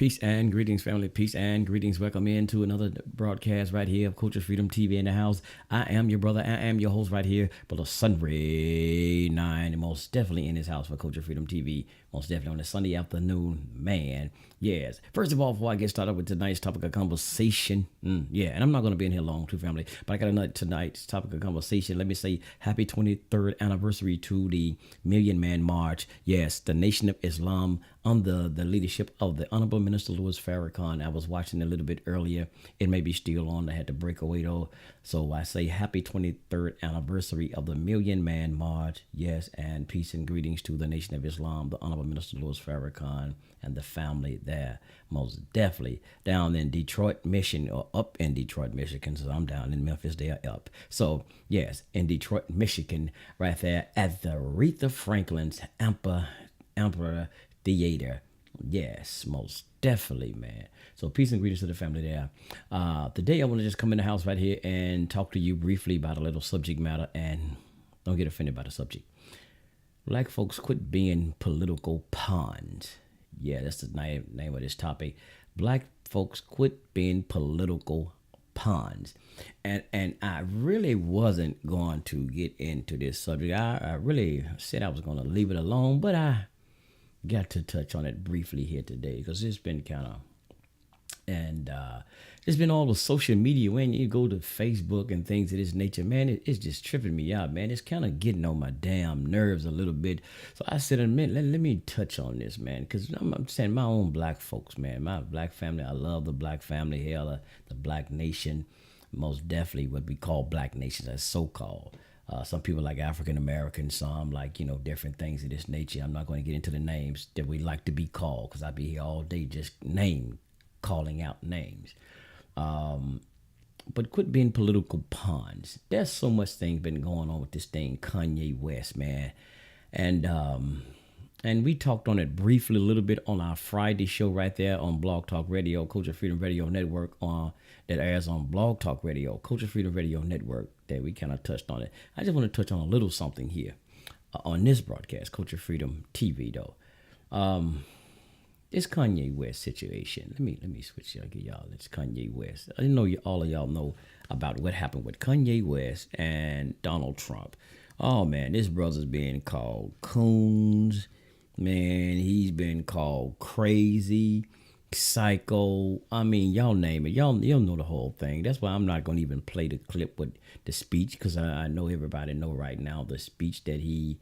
Peace and greetings, family. Peace and greetings. Welcome into another broadcast right here of Culture Freedom TV in the house. I am your brother. I am your host right here, Brother Sunray 9, and most definitely in his house for Culture Freedom TV. Most definitely on a Sunday afternoon, man. Yes. First of all, before I get started with tonight's topic of conversation, and I'm not going to be in here long, too, family, but I got tonight's topic of conversation. Let me say happy 23rd anniversary to the Million Man March. Yes, the Nation of Islam under the leadership of the Honorable Minister Louis Farrakhan. I was watching a little bit earlier. It may be still on. I had to break away though. So I say happy 23rd anniversary of the Million Man March. Yes, and peace and greetings to the Nation of Islam, the Honorable Minister Louis Farrakhan and the family there. Most definitely down in Detroit, Michigan, or up in Detroit, Michigan. So I'm down in Memphis, they are up. So yes, in Detroit, Michigan, right there at the Aretha Franklin's Emperor Theater. Yes, most definitely, man. So peace and greetings to the family there. Today I want to just come in the house right here and talk to you briefly about a little subject matter, and don't get offended by the subject. Black folks quit being political pawns. Yeah, that's the name of this topic. Black folks quit being political pawns. And I really wasn't going to get into this subject. I really said I was going to leave it alone, but I got to touch on it briefly here today because it's been kind of, and it's been all the social media. When you go to Facebook and things of this nature, man, it's just tripping me out, man. It's kind of getting on my damn nerves a little bit. So I said, a minute, let me touch on this, man, because I'm saying my own black folks, man, my black family. I love the black family, hell, the black nation, most definitely what we call black nations, as so-called. Some people like African American, some like, different things of this nature. I'm not going to get into the names that we like to be called because I'd be here all day just calling out names. But quit being political pawns. There's so much things been going on with this thing, Kanye West, man. And we talked on it briefly a little bit on our Friday show right there on Blog Talk Radio, Culture Freedom Radio Network, that airs on Blog Talk Radio, Culture Freedom Radio Network, that we kind of touched on it. I just want to touch on a little something here on this broadcast, Culture Freedom TV, though. This Kanye West situation. Let me switch here. I'll give y'all this Kanye West. I know all of y'all know about what happened with Kanye West and Donald Trump. Oh, man, this brother's being called coons. Man, he's been called crazy, psycho. I mean, y'all name it. Y'all know the whole thing. That's why I'm not going to even play the clip with the speech, because I know everybody know right now the speech that he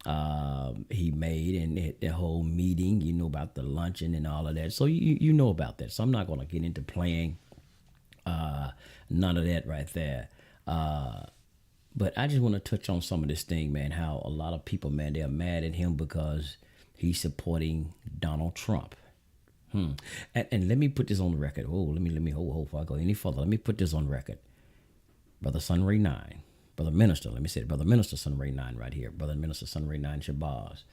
made and the whole meeting, about the luncheon and all of that. So you know about that. So I'm not going to get into playing none of that right there. But I just want to touch on some of this thing, man, how a lot of people, man, they're mad at him because he's supporting Donald Trump. And let me put this on the record. Oh, let me hold before I go any further. Let me put this on record. Brother Sunray 9, Brother Minister, let me say it, Brother Minister Sunray 9 right here. Brother Minister Sunray 9 Shabazz.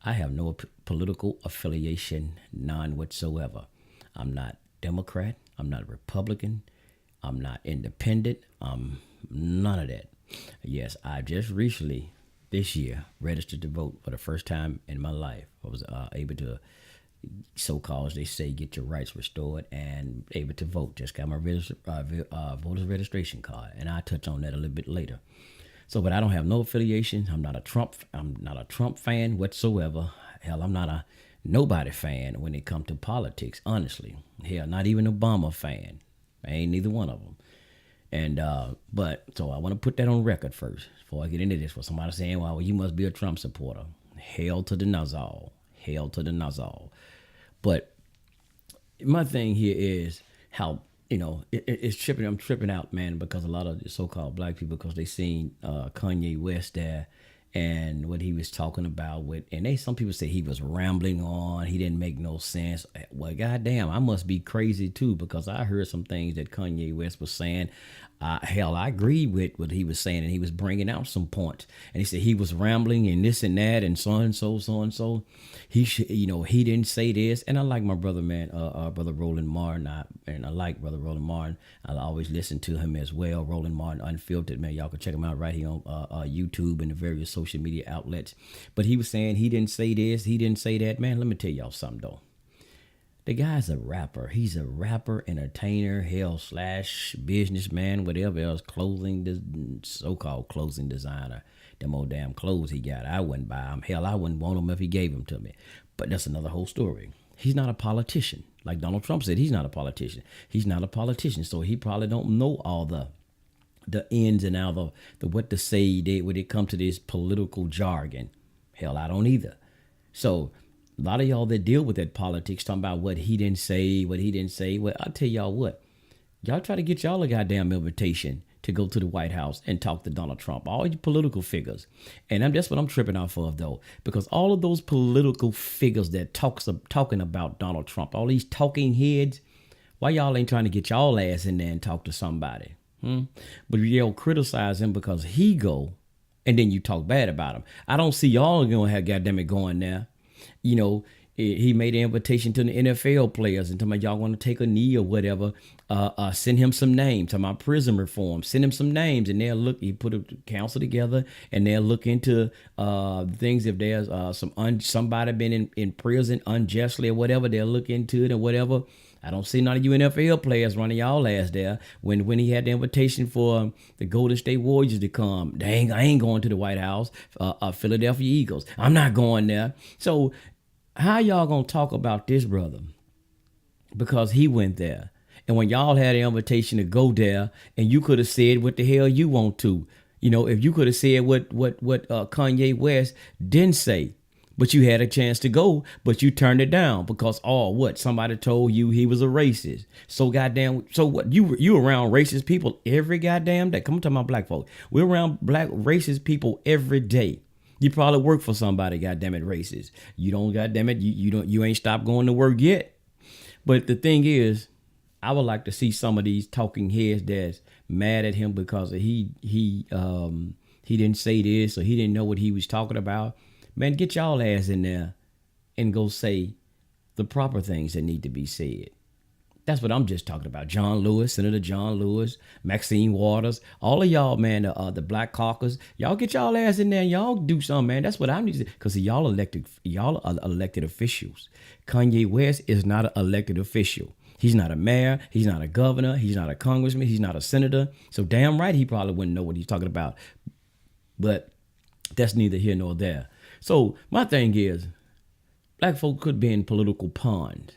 I have no political affiliation, none whatsoever. I'm not Democrat. I'm not Republican. I'm not independent. I'm none of that. Yes, I just recently, this year, registered to vote for the first time in my life. I was able to, so-called, as they say, get your rights restored and able to vote. Just got my voter's registration card, and I'll touch on that a little bit later. So, but I don't have no affiliation. I'm not a Trump fan whatsoever. Hell, I'm not a nobody fan when it comes to politics, honestly. Hell, not even Obama fan. I ain't neither one of them. And but so I want to put that on record first before I get into this. For somebody saying, "Well, you must be a Trump supporter." Hail to the Nazal. Hail to the Nazal. But my thing here is how it's tripping. I'm tripping out, man, because a lot of the so-called black people, because they seen Kanye West there and what he was talking about with, and some people say he was rambling on. He didn't make no sense. Well, goddamn, I must be crazy too, because I heard some things that Kanye West was saying. Hell, I agree with what he was saying, and he was bringing out some points. And he said he was rambling and this and that and so and so, so and so. He should, he didn't say this. And I like my brother, man, Brother Roland Martin. I like Brother Roland Martin. I always listen to him as well. Roland Martin Unfiltered, man. Y'all can check him out right here on YouTube and the various social media outlets. But he was saying he didn't say this, he didn't say that. Man, let me tell y'all something, though. The guy's a rapper. He's a rapper, entertainer, hell slash businessman, whatever else, so-called clothing designer. Them old damn clothes he got, I wouldn't buy them. Hell, I wouldn't want them if he gave them to me. But that's another whole story. He's not a politician. Like Donald Trump said, he's not a politician. He's not a politician, so he probably don't know all the ins and outs, the what to say when it comes to this political jargon. Hell, I don't either. So a lot of y'all that deal with that politics talking about what he didn't say, what he didn't say. Well, I'll tell y'all what. Y'all try to get y'all a goddamn invitation to go to the White House and talk to Donald Trump, all you political figures. And that's what I'm tripping off of, though, because all of those political figures that talking about Donald Trump, all these talking heads, why y'all ain't trying to get y'all ass in there and talk to somebody? But y'all criticize him because he go, and then you talk bad about him. I don't see y'all gonna have goddamn it going there. You know, he made an invitation to the NFL players and told me y'all want to take a knee or whatever. Send him some names. To my prison reform, send him some names, and they'll look. He put a council together, and they'll look into things. If there's somebody been in prison unjustly or whatever, they'll look into it or whatever. I don't see none of you NFL players running y'all ass there. When he had the invitation for the Golden State Warriors to come, dang, I ain't going to the White House. Philadelphia Eagles, I'm not going there. So how y'all gonna talk about this brother? Because he went there. And when y'all had an invitation to go there, and you could have said what the hell you want to. You know, if you could have said what Kanye West didn't say, but you had a chance to go, but you turned it down because somebody told you he was a racist. So what you around racist people every goddamn day. Come on, talk about black folks. We're around black racist people every day. You probably work for somebody, goddamn it, racist. You don't, goddamn it, you ain't stopped going to work yet. But the thing is, I would like to see some of these talking heads that's mad at him because he didn't say this or he didn't know what he was talking about. Man, get y'all ass in there and go say the proper things that need to be said. That's what I'm just talking about. John Lewis, Senator John Lewis, Maxine Waters, all of y'all, man, the Black Caucus, y'all get y'all ass in there and y'all do something, man. That's what I need to do. Because y'all are elected officials. Kanye West is not an elected official. He's not a mayor. He's not a governor. He's not a congressman. He's not a senator. So damn right he probably wouldn't know what he's talking about. But that's neither here nor there. So my thing is, black folk could be in political pond.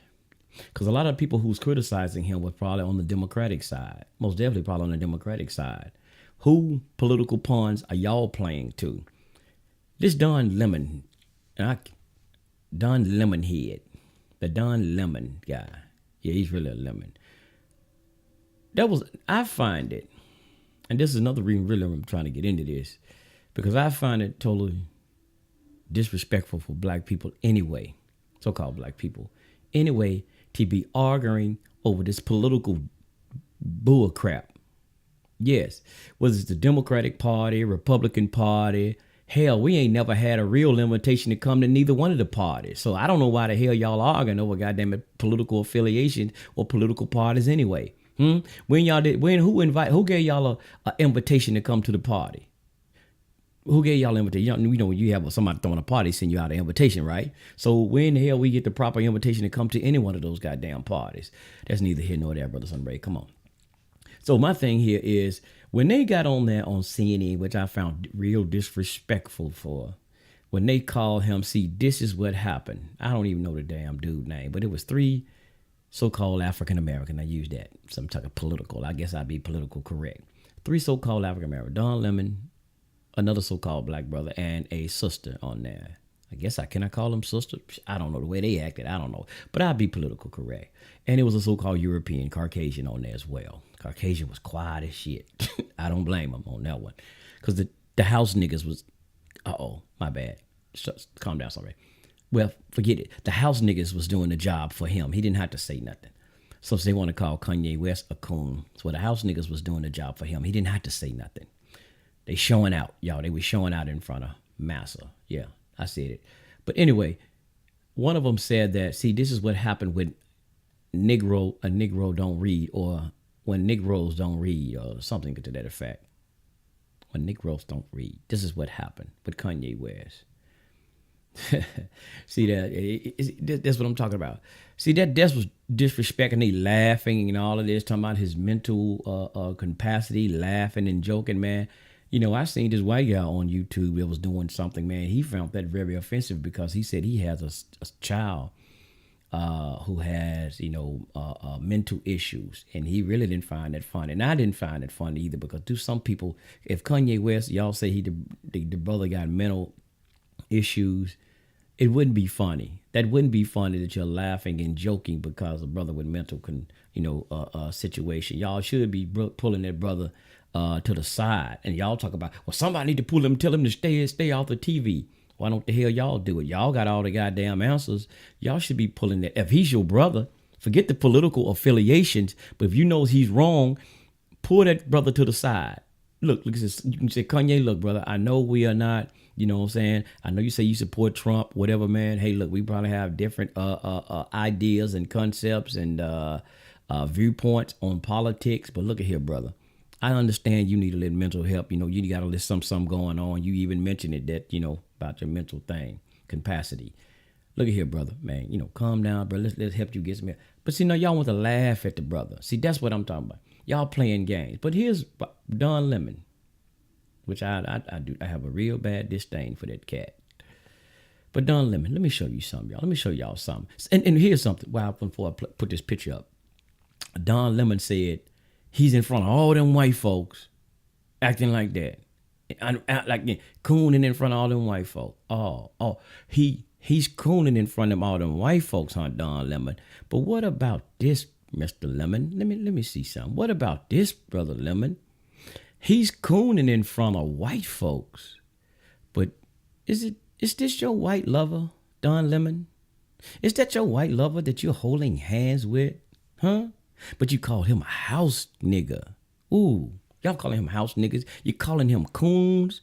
Because a lot of people who's criticizing him were probably on the Democratic side. Most definitely probably on the Democratic side. Who political pawns are y'all playing to? This Don Lemon, Don Lemonhead, the Don Lemon guy. Yeah, he's really a lemon. I find it, and this is another reason really I'm trying to get into this, because I find it totally disrespectful for black people anyway, so-called black people, anyway, to be arguing over this political bull crap. Yes, whether it's the Democratic Party, Republican Party, hell, we ain't never had a real invitation to come to neither one of the parties. So I don't know why the hell y'all arguing over goddamn political affiliation or political parties anyway. Who gave y'all a invitation to come to the party? Who gave y'all an invitation? You know, when you have somebody throwing a party, send you out an invitation, right? So when the hell we get the proper invitation to come to any one of those goddamn parties? That's neither here nor there, Brother Sunray. Come on. So my thing here is, when they got on there on CNN, which I found real disrespectful for, when they called him, see, this is what happened. I don't even know the damn dude name, but it was 3 so-called African-American. I use that. Some type of political. I guess I'd be political correct. 3 so-called African-American. Don Lemon, another so-called black brother, and a sister on there. Can I call them sister? I don't know the way they acted. I don't know. But I'd be political correct. And it was a so-called European Caucasian on there as well. Caucasian was quiet as shit. I don't blame him on that one. Because the house niggas was, my bad. Calm down, sorry. Well, forget it. The house niggas was doing the job for him. He didn't have to say nothing. So if they want to call Kanye West a coon, so the house niggas was doing the job for him. He didn't have to say nothing. They showing out, y'all. They were showing out in front of Massa. Yeah, I said it. But anyway, one of them said that, see, this is what happened when a Negro don't read, or when Negroes don't read, or something to that effect. When Negroes don't read. This is what happened with Kanye West. See that? That's what I'm talking about. See that's was disrespecting. He laughing and all of this, talking about his mental capacity, laughing and joking, man. You know, I seen this white guy on YouTube that was doing something, man. He found that very offensive because he said he has a child who has, mental issues, and he really didn't find that funny. And I didn't find it funny either because do some people, if Kanye West, y'all say the brother got mental issues, it wouldn't be funny. That wouldn't be funny that you're laughing and joking because a brother with mental situation. Y'all should be pulling that brother to the side, and y'all talk about, well, somebody need to pull him, tell him to stay off the TV. Why don't the hell y'all do it? Y'all got all the goddamn answers. Y'all should be pulling that. If he's your brother, forget the political affiliations. But if you know he's wrong, pull that brother to the side. Look, you can say, Kanye, look, brother, I know we are not, you know what I'm saying? I know you say you support Trump, whatever, man. Hey, look, we probably have different ideas and concepts and viewpoints on politics. But look at here, brother. I understand you need a little mental help. You know, you got a little something going on. You even mentioned it that, about your mental thing, capacity. Look at here, brother, man. Calm down, bro. Let's help you get some help. But see, y'all want to laugh at the brother. See, that's what I'm talking about. Y'all playing games. But here's Don Lemon, which I do. I have a real bad disdain for that cat. But Don Lemon, let me show you something, y'all. Let me show y'all something. And here's something. Wow, before I put this picture up, Don Lemon said he's in front of all them white folks acting like that. Like cooning in front of all them white folks. He's cooning in front of all them white folks, huh, Don Lemon? But what about this, Mr. Lemon? Let me see something. What about this, Brother Lemon? He's cooning in front of white folks. But is this your white lover, Don Lemon? Is that your white lover that you're holding hands with? Huh? But you call him a house nigga. Ooh, y'all calling him house niggas. You calling him coons.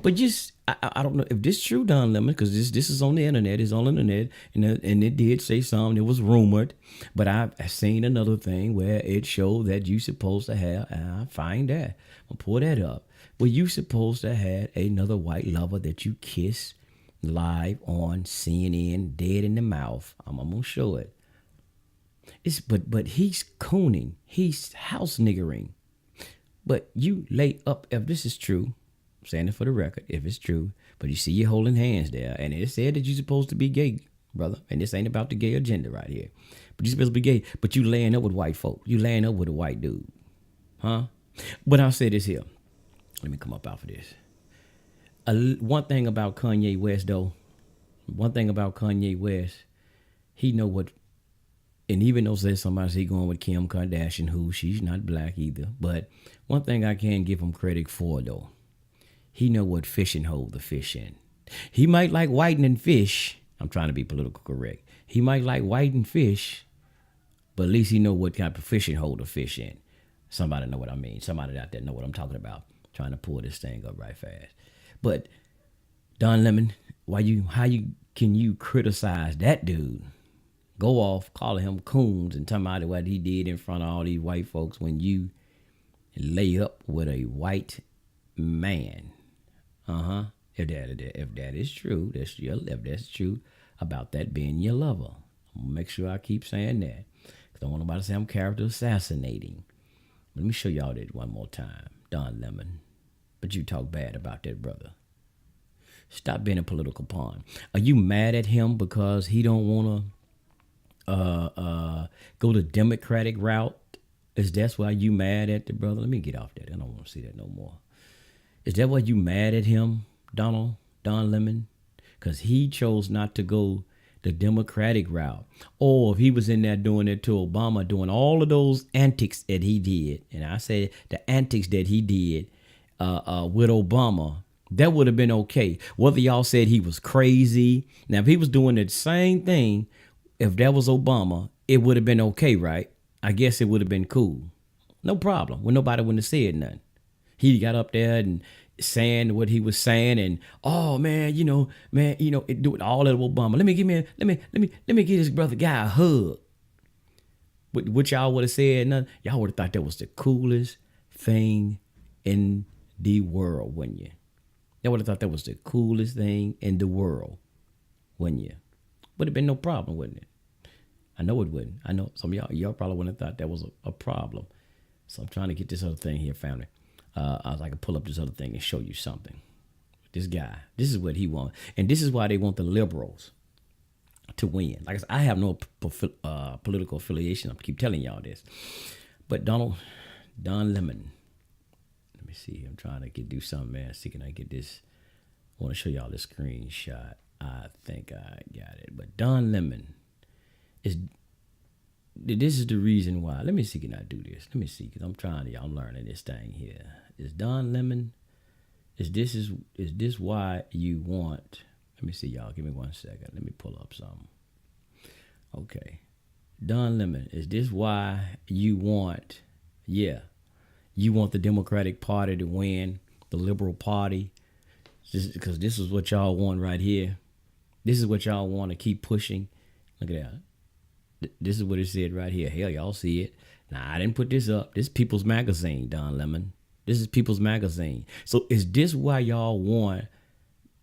But just, I don't know if this is true, Don Lemon, because this is on the internet. It's on the internet, and it did say something. It was rumored. But I've seen another thing where it showed that you supposed to have, and I find that. I'll pull that up. Where you supposed to have another white lover that you kiss live on CNN, dead in the mouth. I'm going to show it. But he's cooning. He's house niggering. But you lay up, if this is true, I'm saying it for the record, if it's true, but you see you holding hands there, and it said that you're supposed to be gay, brother, and this ain't about the gay agenda right here. But you're supposed to be gay, but you laying up with white folk. You laying up with a white dude. Huh? But I'll say this here. Let me come up out for this. One thing about Kanye West, though, he know what. And even though there's somebody say going with Kim Kardashian, who she's not black either. But one thing I can give him credit for, though, he know what fishing hole to fish in. He might like whitening fish. I'm trying to be political correct. He might like whitening fish, but at least he know what kind of fishing hole to fish in. Somebody know what I mean. Somebody out there know what I'm talking about. Trying to pull this thing up right fast. But Don Lemon, how can you criticize that dude? Go off calling him coons and talking about what he did in front of all these white folks when you lay up with a white man. If that is true, if that's true about that being your lover. I'm gonna make sure I keep saying that. Cause I don't want nobody to say I'm character assassinating. Let me show y'all that one more time. Don Lemon. But you talk bad about that brother. Stop being a political pawn. Are you mad at him because he don't wanna go the Democratic route? Is that why you mad at the brother? Let me get off that. I don't want to see that no more. Is that why you mad at him, Don Lemon? Because he chose not to go the Democratic route. Or if he was in there doing it to Obama, doing all of those antics that he did, and I say the antics that he did with Obama, that would have been okay. Whether y'all said he was crazy. Now, if he was doing the same thing, if that was Obama, it would have been okay, right? I guess it would have been cool. No problem. When nobody wouldn't have said nothing. He got up there and saying what he was saying, and do it all of Obama. Let me give this brother guy a hug. What y'all would have said nothing. Y'all would have thought that was the coolest thing in the world, wouldn't you? Y'all would have thought that was the coolest thing in the world, wouldn't you? Would have been no problem, wouldn't it? I know it wouldn't. I know some of y'all probably wouldn't have thought that was a problem. So I'm trying to get this other thing here, family. I was like, I can pull up this other thing and show you something. This guy, this is what he wants. And this is why they want the liberals to win. Like I said, I have no political affiliation. I keep telling y'all this. But Don Lemon, let me see. I'm trying to do something, man. See, can I get this? I want to show y'all this screenshot. I think I got it. But Don Lemon this is the reason why. Let me see, can I do this? Let me see, because I'm learning this thing here. Is Don Lemon, is this why you want, let me see, y'all, give me 1 second. Let me pull up something. Okay. Don Lemon, is this why you want, you want the Democratic Party to win, the Liberal Party, because this is what y'all want right here. This is what y'all want to keep pushing. Look at that. This is what it said right here. Hell, y'all see it. Nah, I didn't put this up. This is People's Magazine, Don Lemon. This is People's Magazine. So is this why y'all want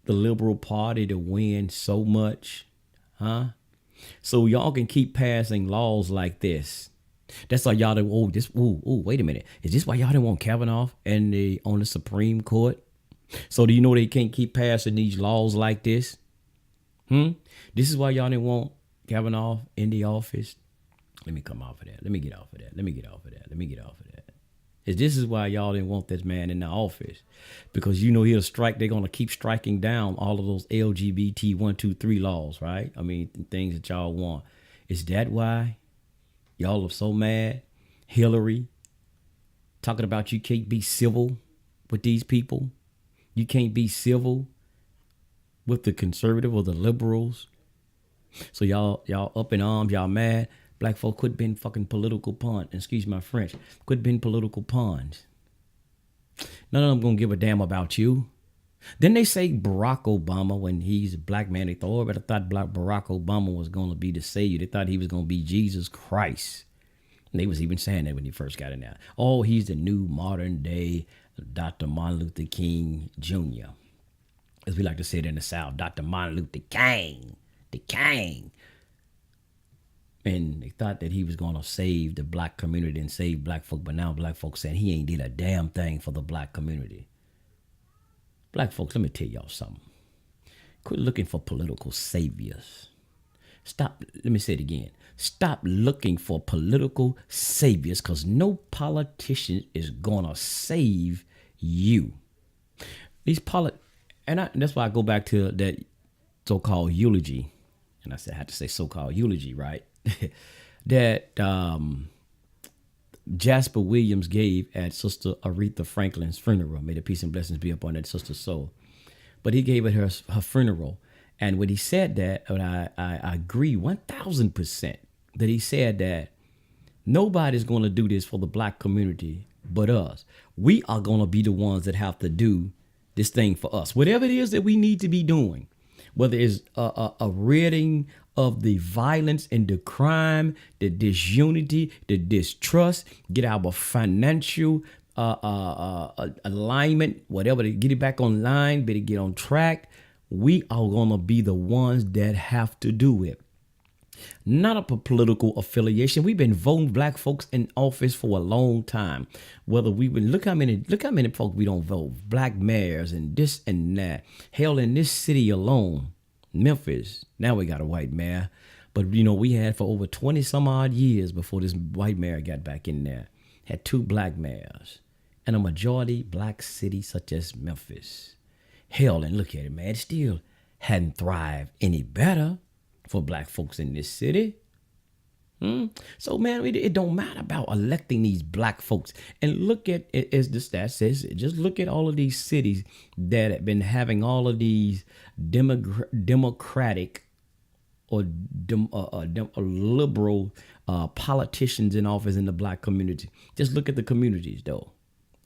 the Liberal Party to win so much? Huh? So y'all can keep passing laws like this. That's why y'all didn't, wait a minute. Is this why y'all didn't want Kavanaugh on the Supreme Court? So do you know they can't keep passing these laws like this? This is why y'all didn't want Kavanaugh in the office. Let me come off of that. Let me get off of that. This is why y'all didn't want this man in the office. Because you know he'll strike. They're going to keep striking down all of those LGBT 1, 2, 3 laws, right? I mean, things that y'all want. Is that why y'all are so mad? Hillary talking about you can't be civil with these people. You can't be civil with the conservative or the liberals. So y'all up in arms, y'all mad. Black folk quit being fucking political pawns. Excuse my French. Quit being political pawns. None of them gonna give a damn about you. Then they say Barack Obama, when he's a black man, they thought, I thought Barack Obama was gonna be the savior. They thought he was gonna be Jesus Christ. And they was even saying that when he first got in there. Oh, he's the new modern day Dr. Martin Luther King Jr. As we like to say it in the South, Dr. Martin Luther King. The King. And they thought that he was going to save the black community and save black folk. But now black folks saying he ain't did a damn thing for the black community. Black folks, let me tell y'all something. Quit looking for political saviors. Stop. Let me say it again. Stop looking for political saviors, because no politician is going to save you. These and that's why I go back to that so-called eulogy. And I had to say so-called eulogy, right? that Jasper Williams gave at Sister Aretha Franklin's funeral. May the peace and blessings be upon that sister's soul. But he gave it her funeral. And when he said that, and I agree 1,000% that he said that nobody's going to do this for the black community but us. We are going to be the ones that have to do this thing for us. Whatever it is that we need to be doing. Whether it's a ridding of the violence and the crime, the disunity, the distrust, get our financial alignment, whatever, to get it back online, better get on track. We are going to be the ones that have to do it. Not a political affiliation. We've been voting black folks in office for a long time. Whether we would look how many folks we don't vote. Black mayors and this and that. Hell, in this city alone, Memphis, now we got a white mayor. But you know, we had for over 20 some odd years before this white mayor got back in there. Had 2 black mayors and a majority black city such as Memphis. Hell, and look at it, man. It still hadn't thrived any better for black folks in this city. So, man, it don't matter about electing these black folks. And look at it, as the stat says, just look at all of these cities that have been having all of these democratic or liberal politicians in office in the black community. Just look at the communities, though,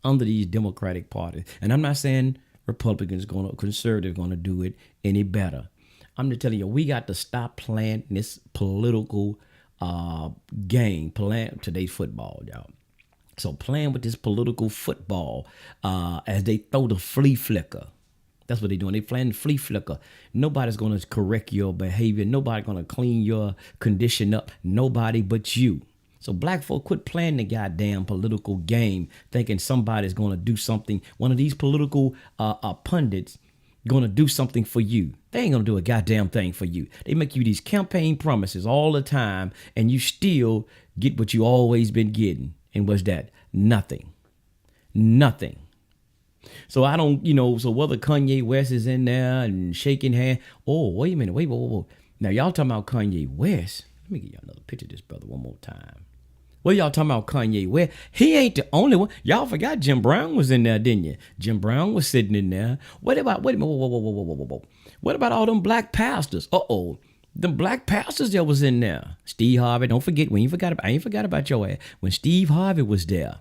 under these democratic parties. And I'm not saying Republicans, conservatives going to do it any better. I'm just telling you, we got to stop playing this political game, playing today's football, y'all. So playing with this political football as they throw the flea flicker. That's what they're doing. They playing flea flicker. Nobody's gonna correct your behavior. Nobody gonna clean your condition up. Nobody but you. So black folk, quit playing the goddamn political game, thinking somebody's gonna do something. One of these political pundits gonna do something for you. They ain't gonna do a goddamn thing for you. They make you these campaign promises all the time, and you still get what you always been getting. And what's that? Nothing. Nothing. So I don't, so whether Kanye West is in there and shaking hand. Oh, wait a minute. Wait. Now, y'all talking about Kanye West. Let me give y'all another picture of this brother one more time. What y'all talking about Kanye West? He ain't the only one. Y'all forgot Jim Brown was in there, didn't you? Jim Brown was sitting in there. What about, wait a minute, whoa. What about all them black pastors? Uh-oh. Them black pastors that was in there. Steve Harvey, don't forget, I ain't forgot about your ass. When Steve Harvey was there.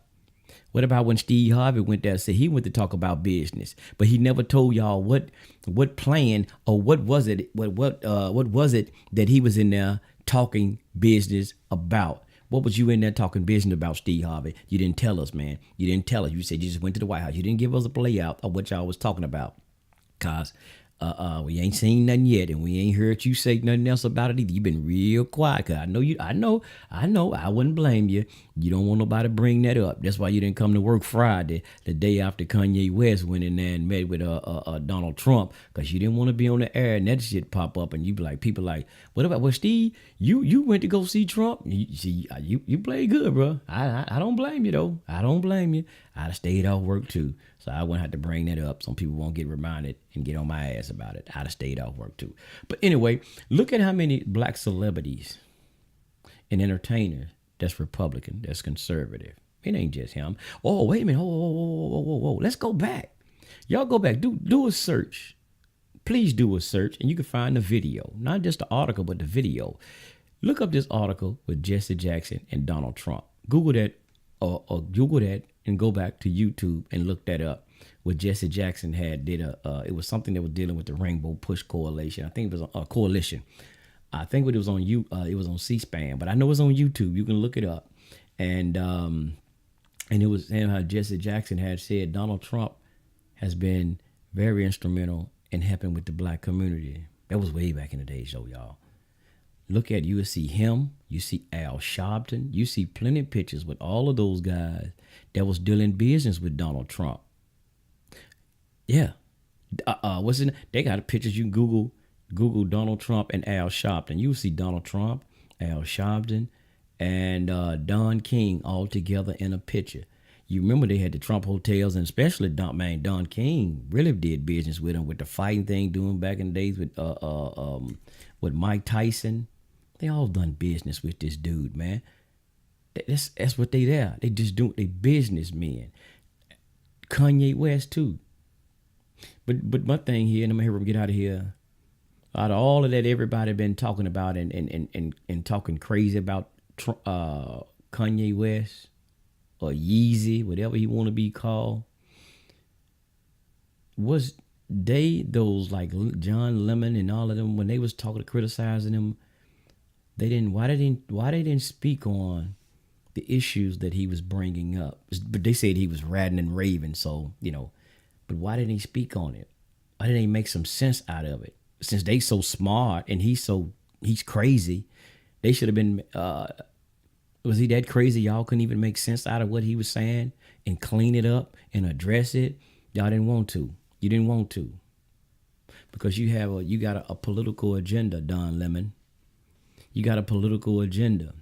What about when Steve Harvey went there and said he went to talk about business, but he never told y'all what plan or what was it that he was in there talking business about? What was you in there talking business about, Steve Harvey? You didn't tell us, man. You didn't tell us. You said you just went to the White House. You didn't give us a layout of what y'all was talking about. Cause we ain't seen nothing yet, and we ain't heard you say nothing else about it either. You've been real quiet. Cause I know. I wouldn't blame you. You don't want nobody to bring that up. That's why you didn't come to work Friday, the day after Kanye West went in there and met with Donald Trump, cause you didn't want to be on the air and that shit pop up, and you be like, people like, what about, well, Steve, you went to go see Trump. You played good, bro. I don't blame you though. I don't blame you. I'd have stayed off work too. So I wouldn't have to bring that up. Some people won't get reminded and get on my ass about it. I'd have stayed off work too. But anyway, look at how many black celebrities and entertainers that's Republican, that's conservative. It ain't just him. Oh, wait a minute. Whoa. Let's go back. Y'all go back. Do a search. Please do a search, and you can find the video. Not just the article, but the video. Look up this article with Jesse Jackson and Donald Trump. Google that or Google that and go back to YouTube and look that up. What Jesse Jackson did it was something that was dealing with the Rainbow Push Coalition. I think it was a coalition. I think it was on it was on C-SPAN, but I know it's on YouTube. You can look it up. And it was how Jesse Jackson had said Donald Trump has been very instrumental in helping with the black community. That was way back in the day, so y'all. Look at, you will see him, you see Al Sharpton, you see plenty of pictures with all of those guys that was dealing business with Donald Trump. Yeah. They got pictures. You can Google Donald Trump and Al Sharpton. You will see Donald Trump, Al Sharpton, and Don King all together in a picture. You remember they had the Trump hotels, and especially Don King really did business with him with the fighting thing doing back in the days with Mike Tyson. They all done business with this dude, man. That's what they there. They just do, they businessmen. Kanye West too. But my thing here, and I'm gonna hear him get out of here. Out of all of that, everybody been talking about and talking crazy about Kanye West or Yeezy, whatever he want to be called. Was those like John Lemon and all of them, when they was talking, criticizing him, why they didn't speak on the issues that he was bringing up? But they said he was ranting and raving, so but why didn't he speak on it? Why didn't he make some sense out of it? Since they so smart and he's crazy, they should have been. Was he that crazy? Y'all couldn't even make sense out of what he was saying and clean it up and address it. Y'all didn't want to. You didn't want to, because you got a political agenda, Don Lemon. You got a political agenda.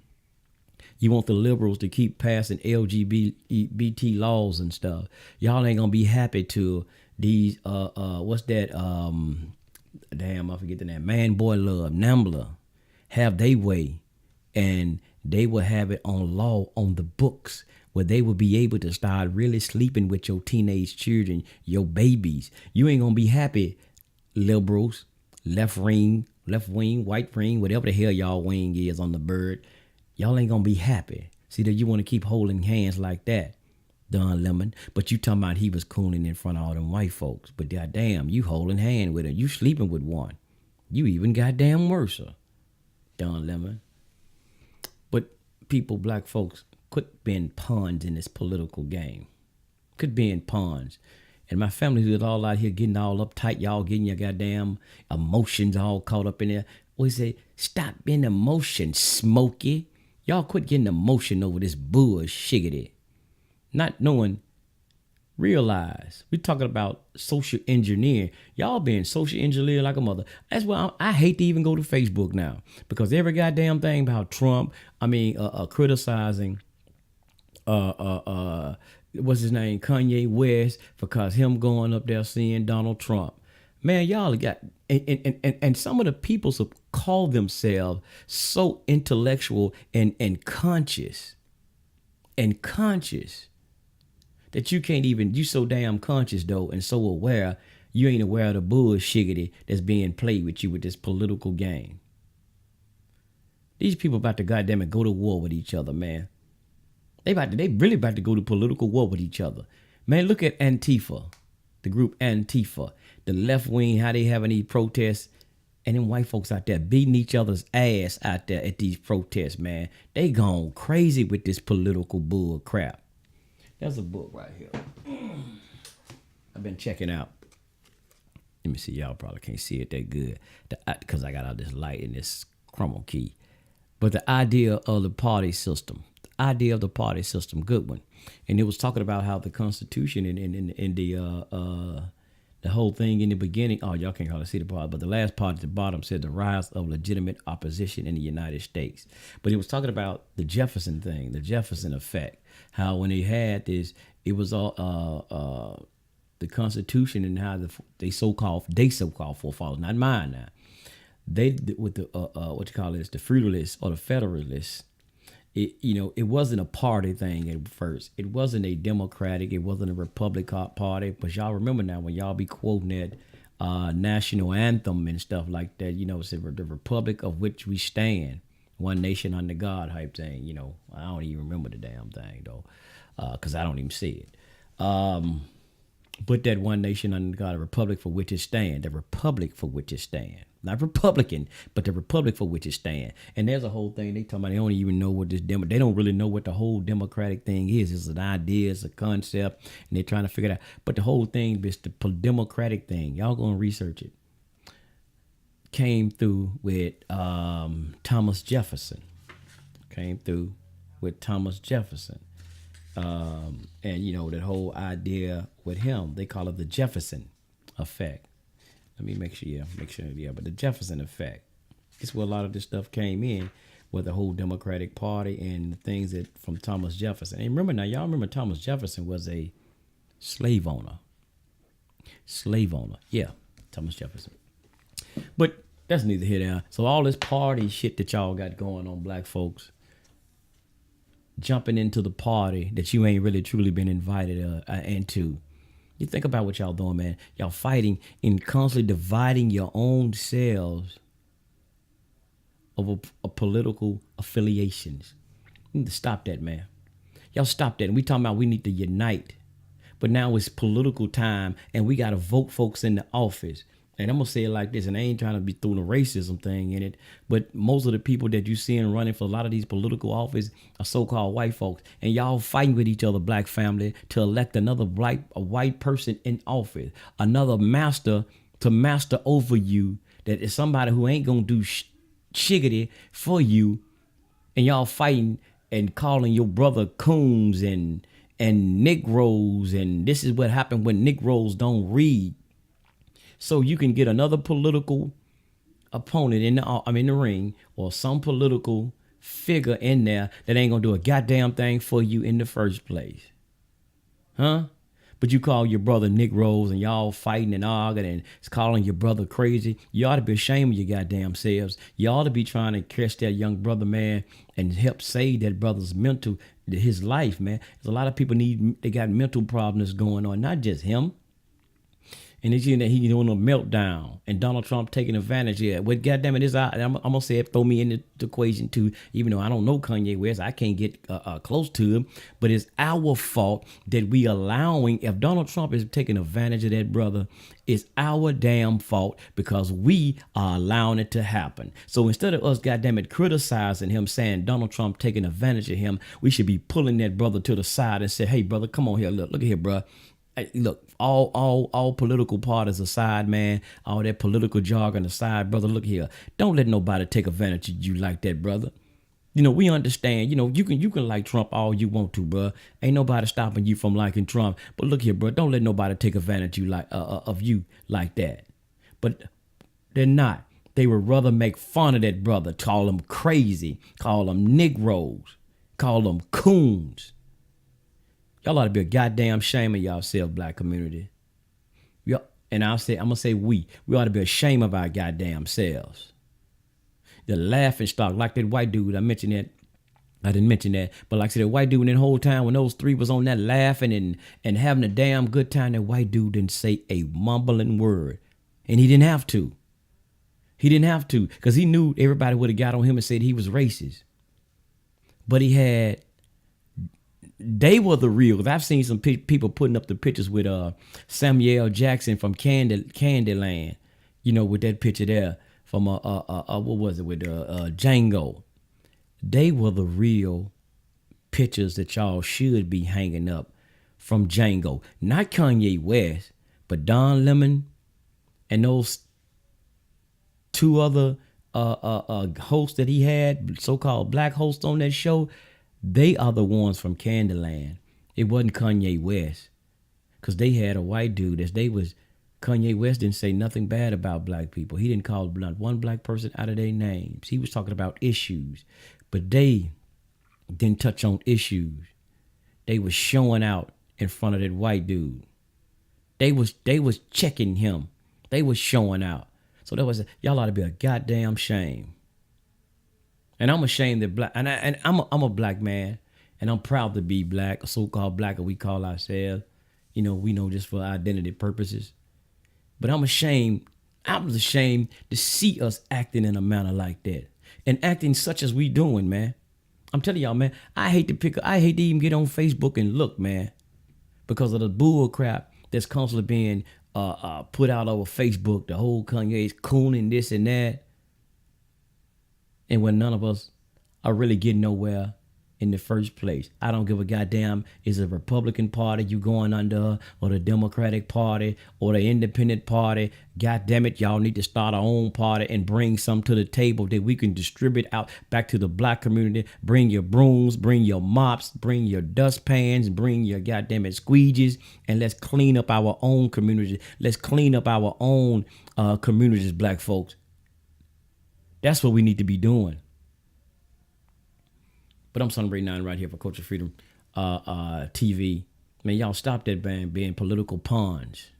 You want the liberals to keep passing LGBT laws and stuff. Y'all ain't gonna be happy to these what's that I forget the name, Man Boy Love, NAMBLA, have they way, and they will have it on law on the books where they will be able to start really sleeping with your teenage children, your babies. You ain't gonna be happy, liberals, left wing, white wing, whatever the hell y'all wing is on the bird. Y'all ain't gonna be happy. See that you want to keep holding hands like that, Don Lemon. But you talking about he was cooning in front of all them white folks. But goddamn, you holding hand with him. You sleeping with one. You even goddamn worse, Don Lemon. But people, black folks, quit being pawns in this political game. Quit being pawns. And my family who's all out here getting all uptight, y'all getting your goddamn emotions all caught up in there. We say, stop being emotion, Smokey. Y'all quit getting emotion over this bullshit. Not knowing, realize, we're talking about social engineering. Y'all being social engineered like a mother. That's why I hate to even go to Facebook now. Because every goddamn thing about Trump, criticizing what's his name, Kanye West, because him going up there seeing Donald Trump. Man, y'all got, and some of the people call themselves so intellectual and conscious that you can't even, you so damn conscious though and so aware, you ain't aware of the bullshit that's being played with you with this political game. These people about to goddamn it go to war with each other, man. They really about to go to political war with each other. Man, look at Antifa, the group Antifa, the left wing, how they having these protests, and them white folks out there beating each other's ass out there at these protests, man. They gone crazy with this political bull crap. There's a book right here I've been checking out. Let me see, y'all probably can't see it that good because I got all this light in this chroma key. But the idea of the party system. Good one. And it was talking about how the Constitution and the whole thing in the beginning. Oh, y'all can't hardly see the part, but the last part at the bottom said the rise of legitimate opposition in the United States. But it was talking about the Jefferson thing, the Jefferson effect. How when they had this, it was all the Constitution and how they so-called forefathers, not mine now. They with the the Feudalists or the Federalists. It wasn't a party thing at first. It wasn't a Democratic. It wasn't a Republican party. But y'all remember now when y'all be quoting that national anthem and stuff like that. It's the Republic of which we stand, one nation under God type thing. I don't even remember the damn thing though, because I don't even see it. But that one nation under God, a republic for which it stand, the republic for which it stand. Not Republican, but the republic for which it stand. And there's a whole thing they talking about. They don't even know what they don't really know what the whole democratic thing is. It's an idea, it's a concept, and they're trying to figure it out. But the whole thing is the democratic thing. Y'all go and research it. Came through with Thomas Jefferson. And that whole idea with him, they call it the Jefferson effect. Let me make sure, but the Jefferson effect. It's where a lot of this stuff came in, with the whole Democratic Party and the things that from Thomas Jefferson. And y'all remember Thomas Jefferson was a slave owner. Yeah, Thomas Jefferson. But that's neither here nor there. So all this party shit that y'all got going on, black folks, jumping into the party that you ain't really truly been invited into. You think about what y'all doing, man. Y'all fighting and constantly dividing your own selves over political affiliations. You need to stop that, man. Y'all stop that. And we talking about we need to unite. But now it's political time and we got to vote folks in the office. And I'm going to say it like this, and I ain't trying to be throwing a racism thing in it, but most of the people that you see running for a lot of these political office are so-called white folks. And y'all fighting with each other, black family, to elect another white person in office, another master to master over you, that is somebody who ain't going to do shiggity for you. And y'all fighting and calling your brother coons and Negroes. And this is what happened when Negroes don't read. So you can get another political opponent in the ring, or some political figure in there that ain't gonna do a goddamn thing for you in the first place. Huh? But you call your brother Negroes and y'all fighting and arguing and it's calling your brother crazy. You ought to be ashamed of your goddamn selves. You ought to be trying to catch that young brother, man, and help save that brother's his life, man. There's a lot of people they got mental problems going on, not just him. And it's that he's doing a meltdown, and Donald Trump taking advantage of it. But goddamn it, I'm gonna say it, throw me in the equation too. Even though I don't know Kanye West, I can't get close to him. But it's our fault that we allowing. If Donald Trump is taking advantage of that brother, it's our damn fault because we are allowing it to happen. So instead of us, goddamn it, criticizing him, saying Donald Trump taking advantage of him, we should be pulling that brother to the side and say, "Hey, brother, come on here. Look at here, bro. Hey, look, all political parties aside, man, all that political jargon aside, brother, look here. Don't let nobody take advantage of you like that, brother. We understand. You can like Trump all you want to, bro. Ain't nobody stopping you from liking Trump. But look here, bro. Don't let nobody take advantage of you like that. But they're not. They would rather make fun of that brother, call him crazy, call him Negroes, call them coons. Y'all ought to be a goddamn shame of yourself, black community. And I'm gonna say we ought to be ashamed of our goddamn selves. The laughing stock, like that white dude, I didn't mention that, but like I said, that white dude in the whole time when those three was on that laughing and having a damn good time, that white dude didn't say a mumbling word. And he didn't have to. Because he knew everybody would have got on him and said he was racist. But they were the real. I've seen some people putting up the pictures with Samuel Jackson from Candyland, with that picture there from what was it with Django. They were the real pictures that y'all should be hanging up from Django, not Kanye West, but Don Lemon and those two other hosts that he had, so-called black hosts on that show. They are the ones from Candyland. It wasn't Kanye West, because they had a white dude. Kanye West didn't say nothing bad about black people. He didn't call not one black person out of their names. He was talking about issues, but they didn't touch on issues. They was showing out in front of that white dude. They was checking him. They was showing out. So y'all ought to be a goddamn shame. And I'm ashamed that I'm a black man, and I'm proud to be black, so-called black, or we call ourselves. We know just for identity purposes. But I'm ashamed. I was ashamed to see us acting in a manner like that, and acting such as we doing, man. I'm telling y'all, man. I hate to even get on Facebook and look, man, because of the bull crap that's constantly being put out over Facebook. The whole Kanye's cooning this and that. And when none of us are really getting nowhere in the first place. I don't give a goddamn is the Republican Party you going under, or the Democratic Party, or the Independent Party. God damn it, y'all need to start our own party and bring some to the table that we can distribute out back to the black community. Bring your brooms, bring your mops, bring your dustpans, bring your goddamn it squeegees, and let's clean up our own community. Let's clean up our own communities, black folks. That's what we need to be doing. But I'm Son Ray 9 right here for Culture Freedom TV. Man, y'all stop that, man, being political pawns.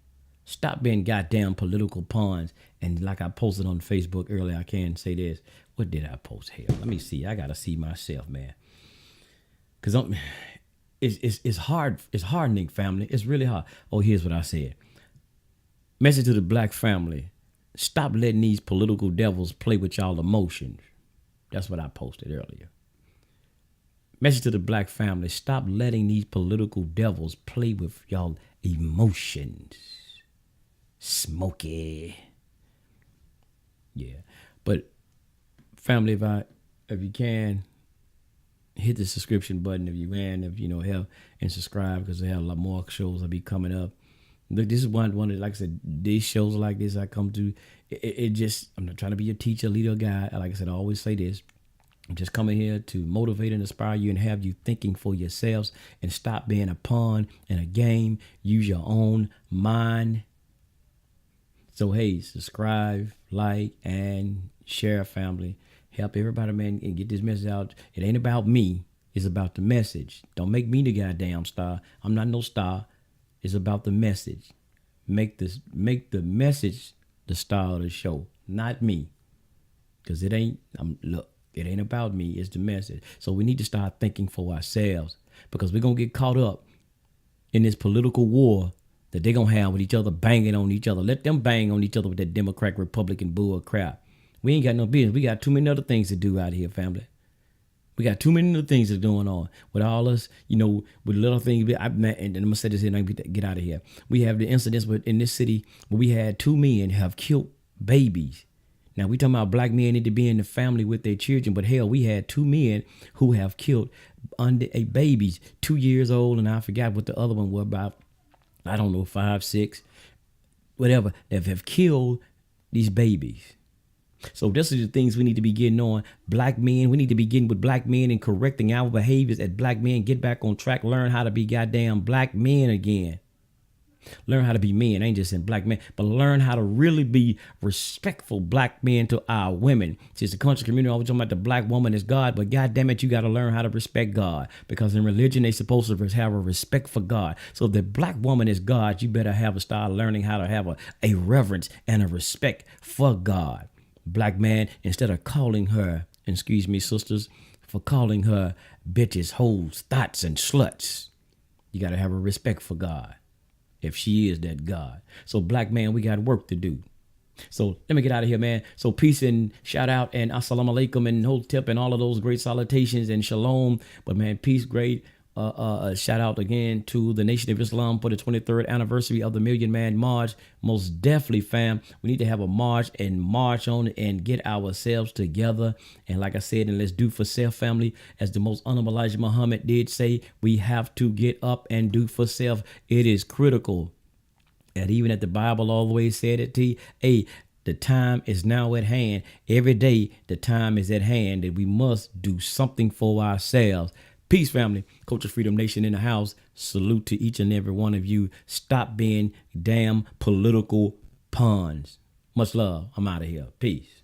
Stop being goddamn political pawns. And like I posted on Facebook earlier, I can say this. What did I post? Hell, let me see. I got to see myself, man. Because it's hard. It's hardening, family. It's really hard. Oh, here's what I said. Message to the black family. Stop letting these political devils play with y'all emotions. That's what I posted earlier. Message to the black family. Stop letting these political devils play with y'all emotions. Smoky. Yeah. But family, if you can, hit the subscription button if you can, help and subscribe, because they have a lot more shows will be coming up. Look, this is one of, like I said, these shows like this I come to, it just, I'm not trying to be a teacher, leader, guy. Like I said, I always say this. I'm just coming here to motivate and inspire you and have you thinking for yourselves, and stop being a pawn in a game. Use your own mind. So, hey, subscribe, like, and share, family. Help everybody, man, and get this message out. It ain't about me. It's about the message. Don't make me the goddamn star. I'm not no star. It's about the message. Make the message the star of the show, not me. Because it ain't about me. It's the message. So we need to start thinking for ourselves, because we're going to get caught up in this political war that they're going to have with each other, banging on each other. Let them bang on each other with that Democrat, Republican bull crap. We ain't got no business. We got too many other things to do out here, family. We got too many other things that's going on with all us, with little things. And I'm going to say this here and get out of here. We have the incidents in this city where we had 2 men have killed babies. Now, we talking about black men need to be in the family with their children, but hell, we had 2 men who have killed babies, 2 years old, and I forgot what the other one was about. I don't know, 5, 6, whatever, that have killed these babies. So this is the things we need to be getting on. Black men, we need to be getting with black men and correcting our behaviors as black men. Get back on track. Learn how to be goddamn black men again. Learn how to be men. I ain't just saying black men, but learn how to really be respectful black men to our women. Since the country community always talking about the black woman is God, but goddamn it, you got to learn how to respect God, because in religion they supposed to have a respect for God. So if the black woman is God, you better have a start learning how to have a reverence and a respect for God. Black man, instead of calling her, and excuse me, sisters, for calling her bitches, hoes, thoughts, and sluts, you got to have a respect for God, if she is that God. So black man, we got work to do. So let me get out of here, man. So peace and shout out and assalamu alaikum and hotep and all of those great salutations and shalom. But man, peace, great. Shout out again to the Nation of Islam for the 23rd anniversary of the Million Man March. Most definitely, fam. We need to have a march and march on and get ourselves together. And like I said, and let's do for self, family. As the most honorable Elijah Muhammad did say, we have to get up and do for self. It is critical. And even at the Bible always said it to you, hey, the time is now at hand. Every day, the time is at hand that we must do something for ourselves. Peace, family. Culture Freedom Nation in the house. Salute to each and every one of you. Stop being damn political pawns. Much love. I'm out of here. Peace.